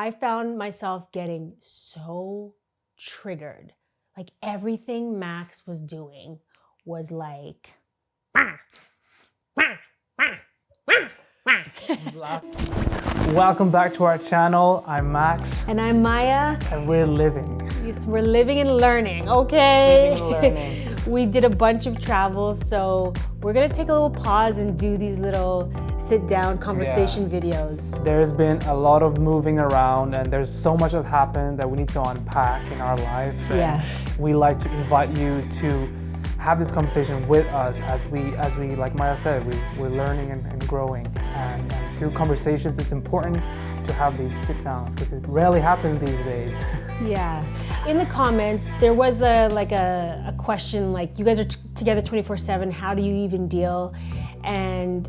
I found myself getting so triggered. Like everything Max was doing was like, Welcome back to our channel. I'm Max. And I'm Maya. And we're living. Yes, we're living and learning, okay? Living and learning. We did a bunch of travels, so we're gonna take a little pause and do these little sit-down conversation videos. There's been a lot of moving around, and there's so much that happened that we need to unpack in our life. Yeah. And we like to invite you to have this conversation with us as we like Maya said, we're learning and growing. And through conversations, it's important to have these sit-downs because it rarely happens these days. Yeah. In the comments, there was a question like, you guys are together 24/7, how do you even deal? And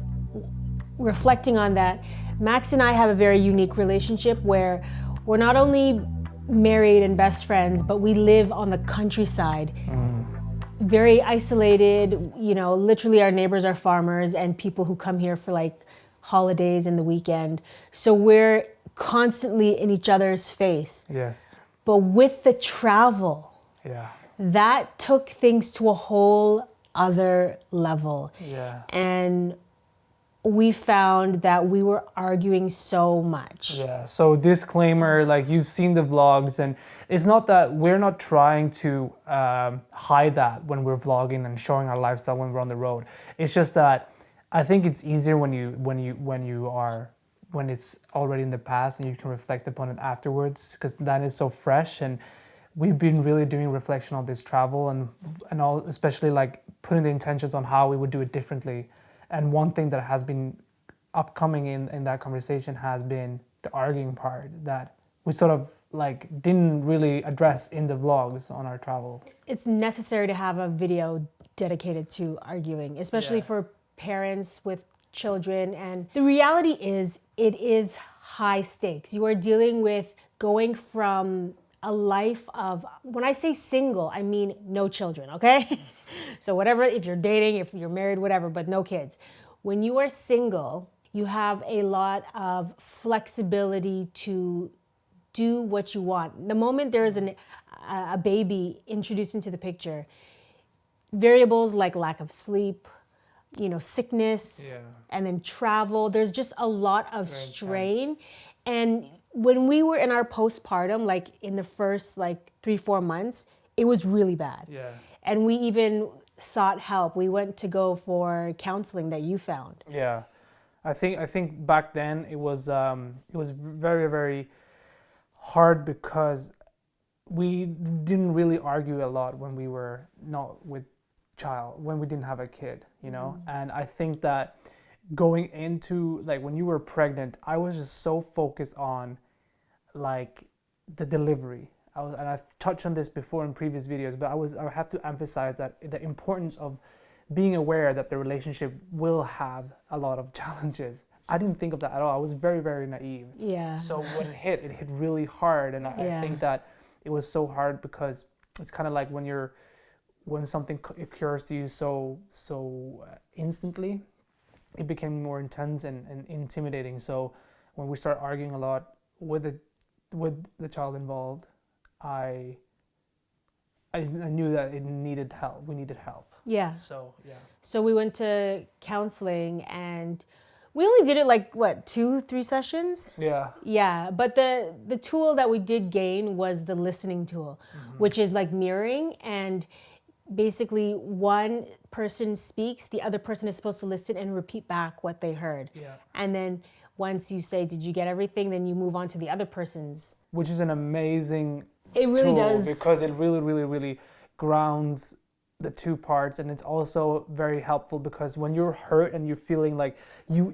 reflecting on that, Max and I have a very unique relationship where we're not only married and best friends, but we live on the countryside. Very isolated, you know, literally our neighbors are farmers and people who come here for like holidays and the weekend. So we're constantly in each other's face. Yes. But with the travel, that took things to a whole other level. Yeah. And we found that we were arguing so much. Yeah, so disclaimer, like you've seen the vlogs, and it's not that we're not trying to hide that when we're vlogging and showing our lifestyle when we're on the road. It's just that I think it's easier when it's already in the past and you can reflect upon it afterwards, because that is so fresh. And we've been really doing reflection on this travel and all, especially like putting the intentions on how we would do it differently. And one thing that has been upcoming in that conversation has been the arguing part that we sort of like didn't really address in the vlogs on our travel. It's necessary to have a video dedicated to arguing, especially for parents with children. And the reality is, it is high stakes. You are dealing with going from a life of, when I say single, I mean no children, okay? So whatever, if you're dating, if you're married, whatever, but no kids. When you are single, you have a lot of flexibility to do what you want. The moment there is a baby introduced into the picture, variables like lack of sleep, you know, sickness, and then travel, there's just a lot of strain. And when we were in our postpartum, like in the first like 3-4 months, it was really bad. Yeah. And we even sought help. We went to go for counseling that you found. Yeah, I think back then it was very, very hard because we didn't really argue a lot when we were not with child, when we didn't have a kid, you know. And I think that going into like when you were pregnant, I was just so focused on like the delivery. And I've touched on this before in previous videos, but I have to emphasize that the importance of being aware that the relationship will have a lot of challenges. I didn't think of that at all. I was very, very naive. Yeah. So when it hit really hard, and I think that it was so hard because it's kind of like when something occurs to you so instantly, it became more intense and intimidating. So when we start arguing a lot with the child involved, I knew that it needed help. We needed help. Yeah. So we went to counseling, and we only did it like what, 2-3 sessions? Yeah. Yeah. But the tool that we did gain was the listening tool, which is like mirroring, and basically one person speaks, the other person is supposed to listen and repeat back what they heard. Yeah. And then once you say, did you get everything? Then you move on to the other person's. Which is an amazing It really tool does. Because it really, really, really grounds the two parts. And it's also very helpful because when you're hurt and you're feeling like you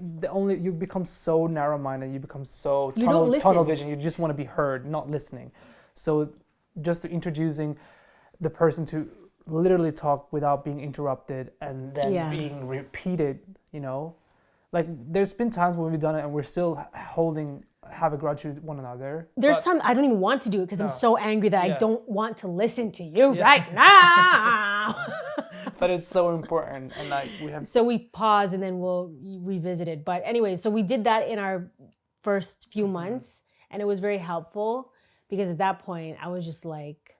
become so narrow-minded, you become so tunnel vision, you just want to be heard, not listening. So just introducing the person to literally talk without being interrupted and then being repeated, you know. Like there's been times when we've done it and we're still have a grudge with one another. There's times I don't even want to do it because I'm so angry that I don't want to listen to you right now. But it's so important, and like we have. So we pause and then we'll revisit it. But anyway, so we did that in our first few months, And it was very helpful because at that point I was just like,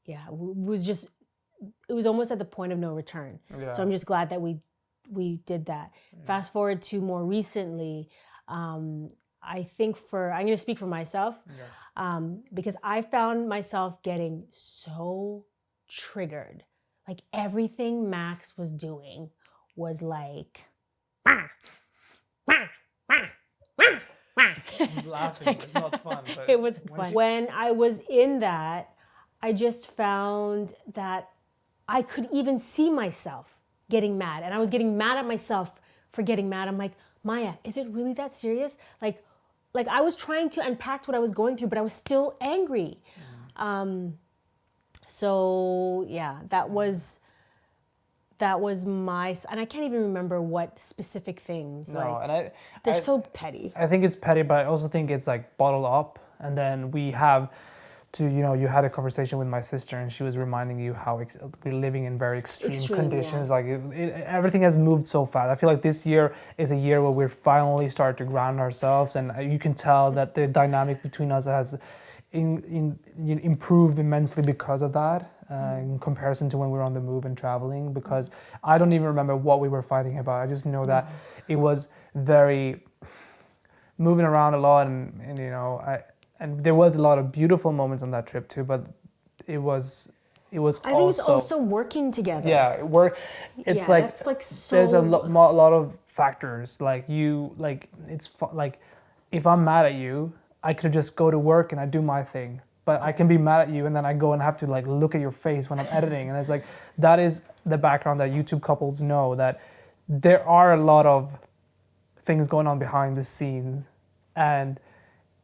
yeah, it was almost at the point of no return. Yeah. So I'm just glad that we did that. Fast forward to more recently, I think I'm going to speak for myself, because I found myself getting so triggered. Like everything Max was doing was like, I'm laughing. It's not fun. But it was fun. When I was in that, I just found that I could even see myself getting mad. And I was getting mad at myself for getting mad. I'm like, Maya, is it really that serious? Like I was trying to unpack what I was going through, but I was still angry. So yeah, that was my, and I can't even remember what specific things. No, like, and they're so petty. I think it's petty, but I also think it's like bottled up. And then we have to, you had a conversation with my sister, and she was reminding you how we're living in very extreme conditions. Yeah. Like everything has moved so fast. I feel like this year is a year where we're finally starting to ground ourselves, and you can tell that the dynamic between us has improved immensely because of that. In comparison to when we were on the move and traveling, because I don't even remember what we were fighting about. I just know that it was very moving around a lot, and and there was a lot of beautiful moments on that trip too, but it was I think it's also working together. Yeah, it's like that's like so, there's a lot of factors. Like like if I'm mad at you, I could just go to work and I do my thing. But I can be mad at you and then I go and have to like look at your face when I'm editing. And it's like, that is the background that YouTube couples know, that there are a lot of things going on behind the scenes. And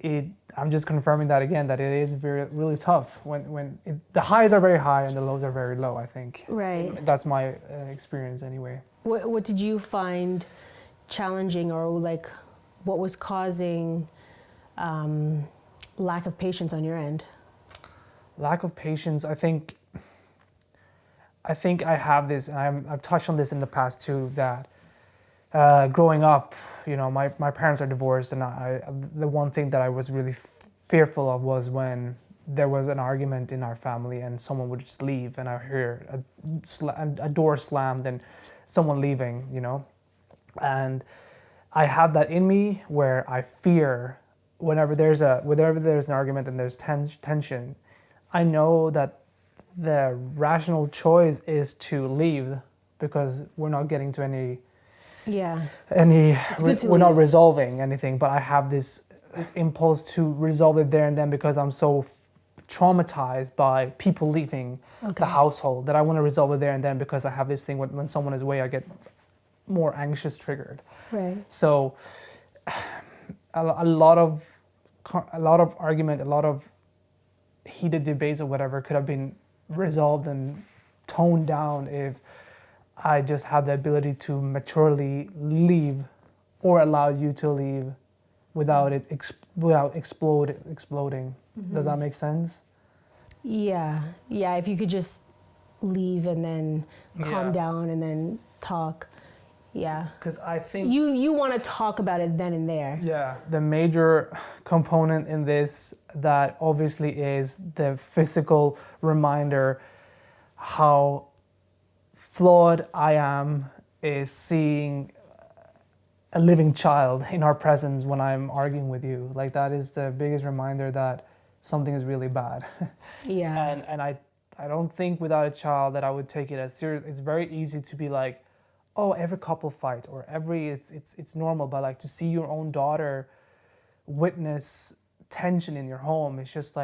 I'm just confirming that again, that it is really tough when the highs are very high and the lows are very low, I think. Right. That's my experience anyway. What did you find challenging, or like what was causing lack of patience on your end? Lack of patience, I think I have this, and I've touched on this in the past too, that growing up, my parents are divorced, and the one thing that I was really fearful of was when there was an argument in our family and someone would just leave, and I hear a door slammed and someone leaving, and I have that in me where I fear whenever there's an argument and there's tension. I know that the rational choice is to leave because we're not getting to we're not resolving anything, but I have this impulse to resolve it there and then because I'm so traumatized by people leaving the household that I want to resolve it there and then, because I have this thing when someone is away, I get more anxious, triggered. Right. So a lot of argument, a lot of heated debates or whatever could have been resolved and toned down if I just had the ability to maturely leave, or allow you to leave without exploding. Mm-hmm. Does that make sense? Yeah. If you could just leave and then calm down and then talk. Yeah. Because I think you want to talk about it then and there. Yeah. The major component in this that obviously is the physical reminder how flawed I am is seeing a living child in our presence when I'm arguing with you. Like, that is the biggest reminder that something is really bad. Yeah. And I don't think without a child that I would take it as serious. It's very easy to be like, oh, every couple fight, or it's normal, but like to see your own daughter witness tension in your home, it's just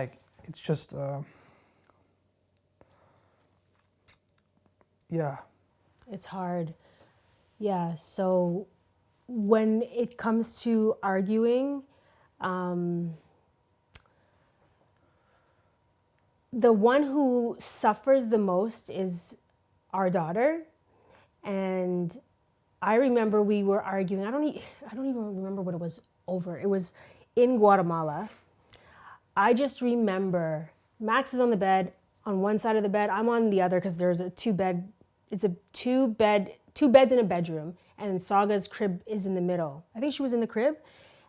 yeah. It's hard. Yeah, so when it comes to arguing, the one who suffers the most is our daughter. And I remember we were arguing. I don't even remember what it was over. It was in Guatemala. I just remember Max is on the bed, on one side of the bed. I'm on the other because there's two beds in a bedroom, and Saga's crib is in the middle. I think she was in the crib,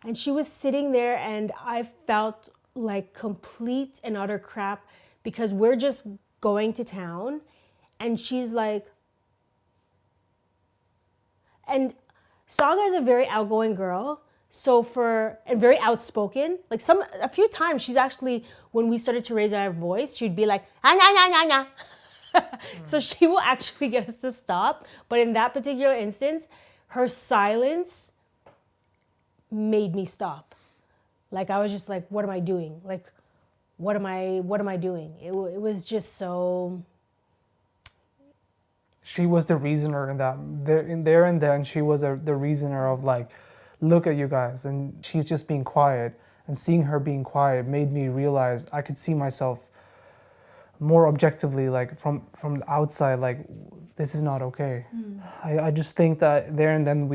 And she was sitting there, and I felt like complete and utter crap because we're just going to town, and she's like, and Saga is a very outgoing girl, and very outspoken. Like a few times, she's actually, when we started to raise our voice, she'd be like, ah, nah, nah, nah, nah. So she will actually get us to stop. But in that particular instance, her silence made me stop. Like I was just like, what am I doing? Like, what am I doing? It was just so. She was the reasoner in that, there and then she was the reasoner of like, look at you guys, and she's just being quiet. And seeing her being quiet made me realize I could see myself more objectively, like from the outside, like this is not okay. I just think that there and then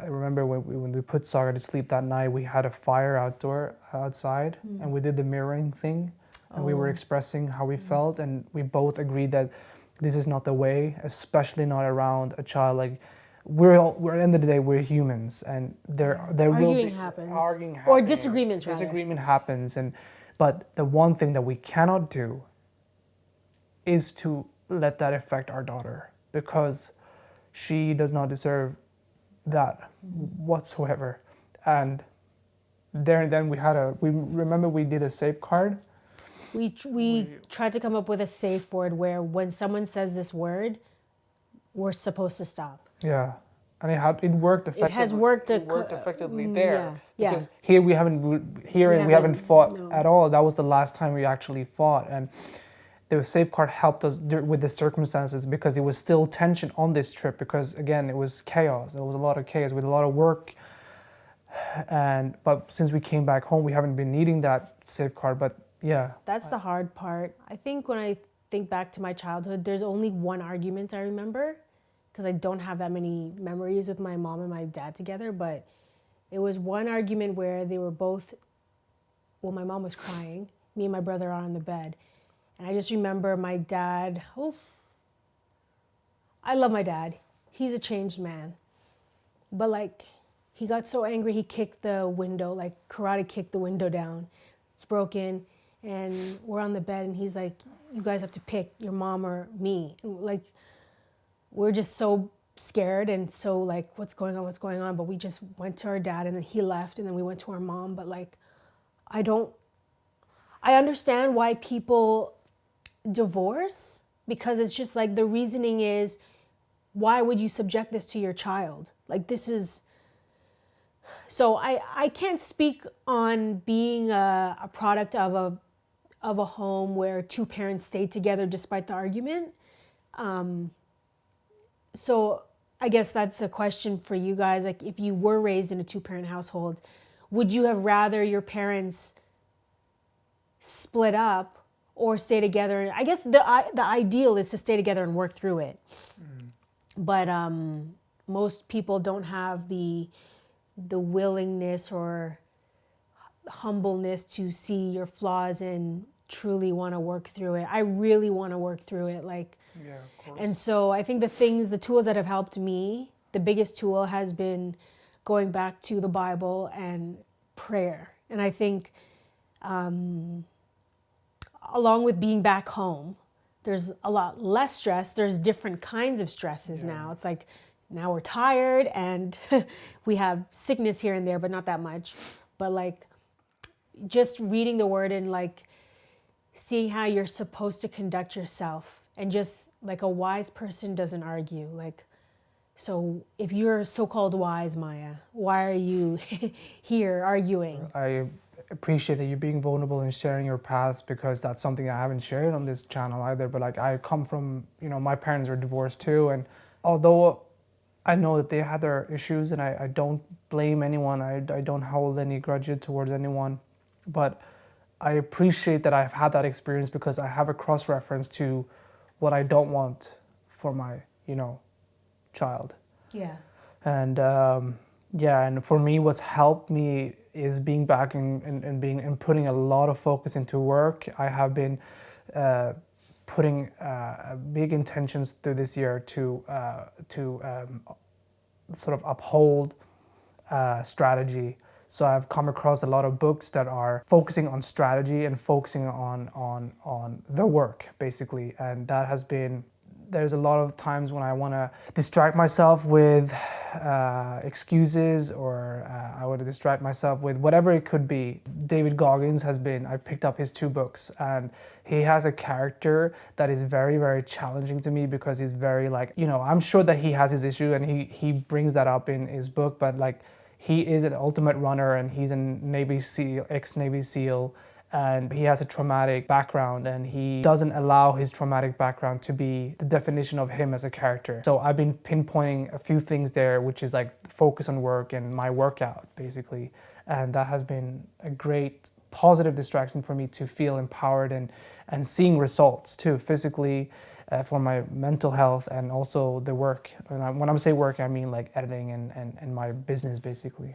I remember when we put Saga to sleep that night, we had a fire outside, and we did the mirroring thing, and we were expressing how we felt, and we both agreed that this is not the way, especially not around a child. Like we're at the end of the day, we're humans, and there will be arguing happens, or disagreements. Disagreement happens, but the one thing that we cannot do is to let that affect our daughter, because she does not deserve that whatsoever. And there and then we remember we did a safeguard. We tried to come up with a safe word where when someone says this word, we're supposed to stop. Yeah. And it worked effectively. It has worked. Effectively there. Yeah. Because here we haven't fought at all. That was the last time we actually fought. And the safeguard helped us with the circumstances, because it was still tension on this trip, because again, it was chaos. There was a lot of chaos with a lot of work. But since we came back home, we haven't been needing that safeguard. But yeah. That's the hard part. I think when I think back to my childhood, there's only one argument I remember, because I don't have that many memories with my mom and my dad together, but it was one argument where they were both, well, my mom was crying, me and my brother are on the bed. And I just remember my dad, I love my dad. He's a changed man. But like, he got so angry, he kicked the window, like karate kicked the window down. It's broken, and we're on the bed, and he's like, you guys have to pick your mom or me. And like, we're just so scared and so like, what's going on? But we just went to our dad, and then he left, and then we went to our mom. But like, I understand why people divorce, because it's just like the reasoning is, why would you subject this to your child? Like this is, so I can't speak on being a product of a home where two parents stayed together despite the argument. So I guess that's a question for you guys. Like if you were raised in a two-parent household, would you have rather your parents split up or stay together? I guess the ideal is to stay together and work through it. But most people don't have the willingness or humbleness to see your flaws and truly want to work through it. I really want to work through it. Like, yeah, of course. And so I think the tools that have helped me, the biggest tool has been going back to the Bible and prayer. And I think along with being back home, there's a lot less stress. There's different kinds of stresses now. It's like, now we're tired and we have sickness here and there, but not that much. But like just reading the word and like seeing how you're supposed to conduct yourself, and just like a wise person doesn't argue. Like, so if you're so-called wise, Maya, why are you here arguing? I appreciate that you're being vulnerable and sharing your past, because that's something I haven't shared on this channel either. But like, I come from, my parents were divorced too, and although I know that they had their issues, and I don't blame anyone, I don't hold any grudges towards anyone, but I appreciate that I've had that experience, because I have a cross-reference to what I don't want for my, child. Yeah. And and for me, what's helped me is being back and putting a lot of focus into work. I have been putting big intentions through this year to sort of uphold strategy So I've come across a lot of books that are focusing on strategy and focusing on the work, basically. And that has been, there's a lot of times when I want to distract myself with excuses, or I want to distract myself with whatever it could be. David Goggins has been, I picked up his 2 books, and he has a character that is very, very challenging to me, because he's very like, you know, I'm sure that he has his issue and he brings that up in his book, but like, he is an ultimate runner, and he's a Navy SEAL, ex-Navy SEAL, and he has a traumatic background, and he doesn't allow his traumatic background to be the definition of him as a character. So I've been pinpointing a few things there, which is like focus on work and my workout, basically. And that has been a great positive distraction for me to feel empowered and seeing results too, physically, for my mental health, and also the work. And when I say work, I mean like editing and my business, basically.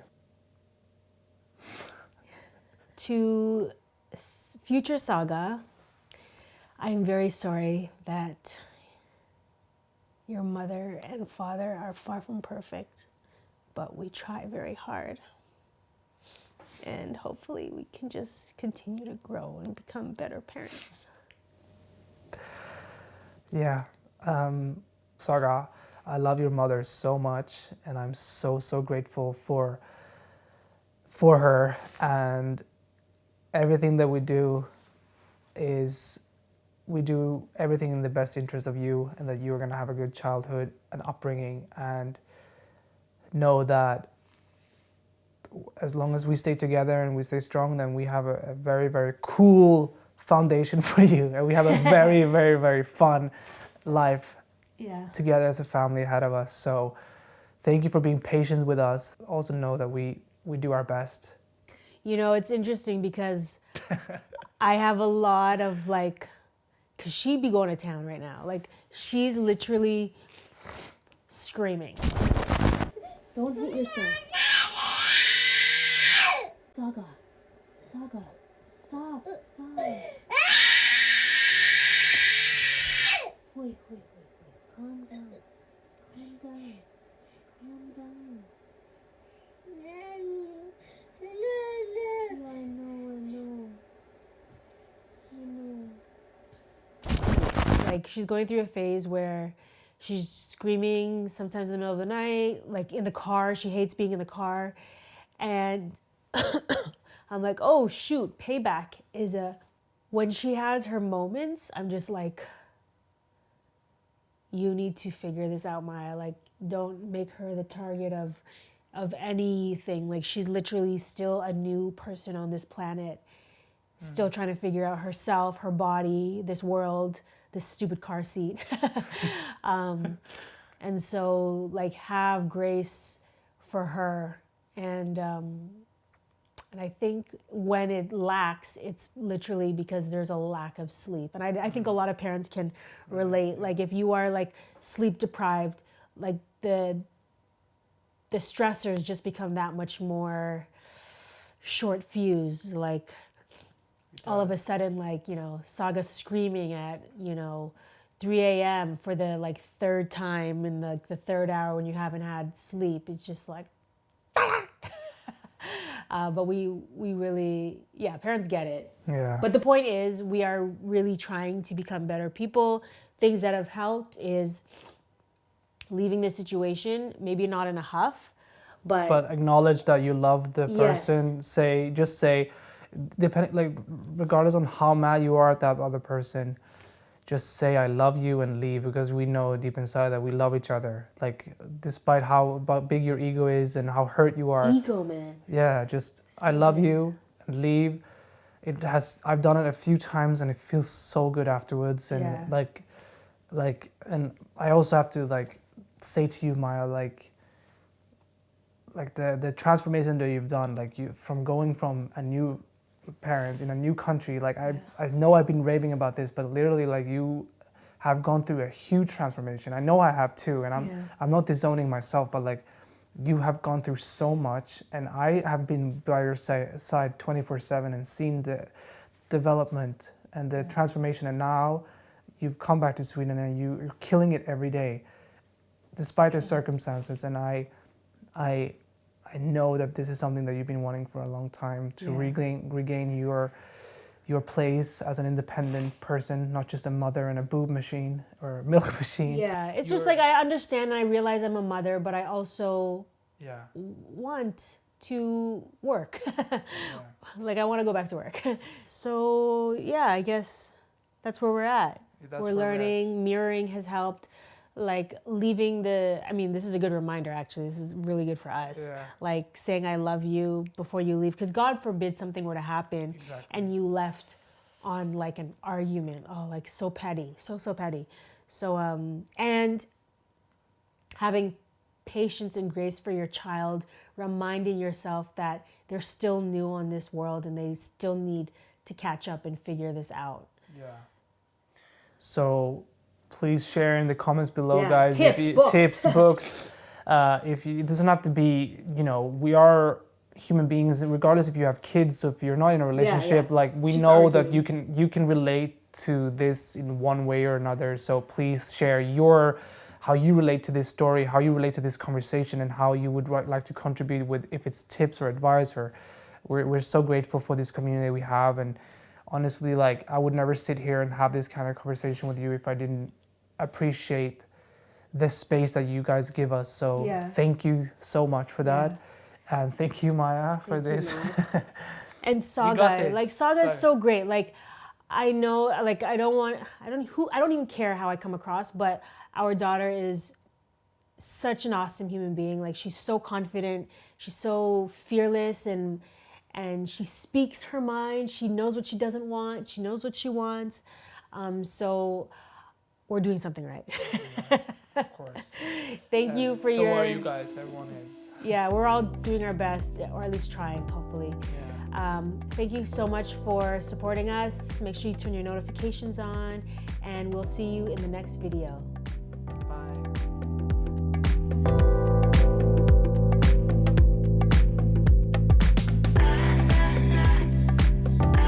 To future Saga, I am very sorry that your mother and father are far from perfect, but we try very hard. And hopefully we can just continue to grow and become better parents. Yeah, Saga, I love your mother so much, and I'm so grateful for her, and everything that we do is, we do everything in the best interest of you, and that you're going to have a good childhood and upbringing, and know that as long as we stay together and we stay strong, then we have a very, very cool foundation for you, and we have a very, very, very fun life together as a family ahead of us. So thank you for being patient with us. Also know that we do our best. You know, it's interesting because I have a lot of like, because she'd be going to town right now. Like, she's literally screaming. Don't hit yourself. Saga, Saga, stop. Wait. Calm down. Yeah, I know. Like, she's going through a phase where she's screaming sometimes in the middle of the night, like in the car. She hates being in the car. And I'm like, oh shoot, payback is when she has her moments, I'm just like, you need to figure this out, Maya. Like, don't make her the target of anything. Like, she's literally still a new person on this planet, still trying to figure out herself, her body, this world, this stupid car seat. And so, like, have grace for her. And I think when it lacks, it's literally because there's a lack of sleep. And I think a lot of parents can relate. Like, if you are like sleep deprived, like the stressors just become that much more short fused. Like, all of a sudden, like, you know, Saga screaming at, 3 a.m. for the like 3rd time in the 3rd hour when you haven't had sleep. It's just like, but we really, parents get it. Yeah. But the point is, we are really trying to become better people. Things that have helped is leaving the situation, maybe not in a huff, but acknowledge that you love the person. Yes. Just say, like, regardless on how mad you are at that other person, just say I love you and leave, because we know deep inside that we love each other. Like, despite how big your ego is and how hurt you are. Ego, man. Yeah, just I love you and leave. I've done it a few times and it feels so good afterwards. And and I also have to like say to you, Maya, like the transformation that you've done, like you from going from a new parent in a new country, like I know I've been raving about this, but literally, like, you have gone through a huge transformation. I know I have too, and I'm not disowning myself, but like, you have gone through so much, and I have been by your side 24/7 and seen the development and the transformation, and now you've come back to Sweden and you're killing it every day despite the circumstances. And I I know that this is something that you've been wanting for a long time to regain your place as an independent person, not just a mother and a boob machine or a milk machine. Yeah, it's just like I understand and I realize I'm a mother, but I also want to work. Like I want to go back to work. So yeah, I guess that's where we're at. We're learning, mirroring has helped. Like leaving this is a good reminder actually. This is really good for us. Yeah. Like saying I love you before you leave, because God forbid something were to happen and you left on like an argument. Oh, like so petty, so petty. So and having patience and grace for your child, reminding yourself that they're still new on this world and they still need to catch up and figure this out. Yeah. So please share in the comments below, guys. Tips, books. It doesn't have to be, we are human beings, regardless if you have kids. So if you're not in a relationship, like we know that you can relate to this in one way or another. So please share how you relate to this story, how you relate to this conversation, and how you would like to contribute with, if it's tips or advice. Or we're so grateful for this community we have. And honestly, like I would never sit here and have this kind of conversation with you if I didn't appreciate the space that you guys give us. So thank you so much for that. And thank you, Maya, for this. And Saga, like Saga is so great. Like I know, like I don't even care how I come across, but our daughter is such an awesome human being. Like she's so confident, she's so fearless, and she speaks her mind. She knows what she doesn't want. She knows what she wants. So we're doing something right. Of course. Thank you for So are you guys. Everyone is. Yeah, we're all doing our best, or at least trying, hopefully. Thank you so much for supporting us. Make sure you turn your notifications on, and we'll see you in the next video. Bye.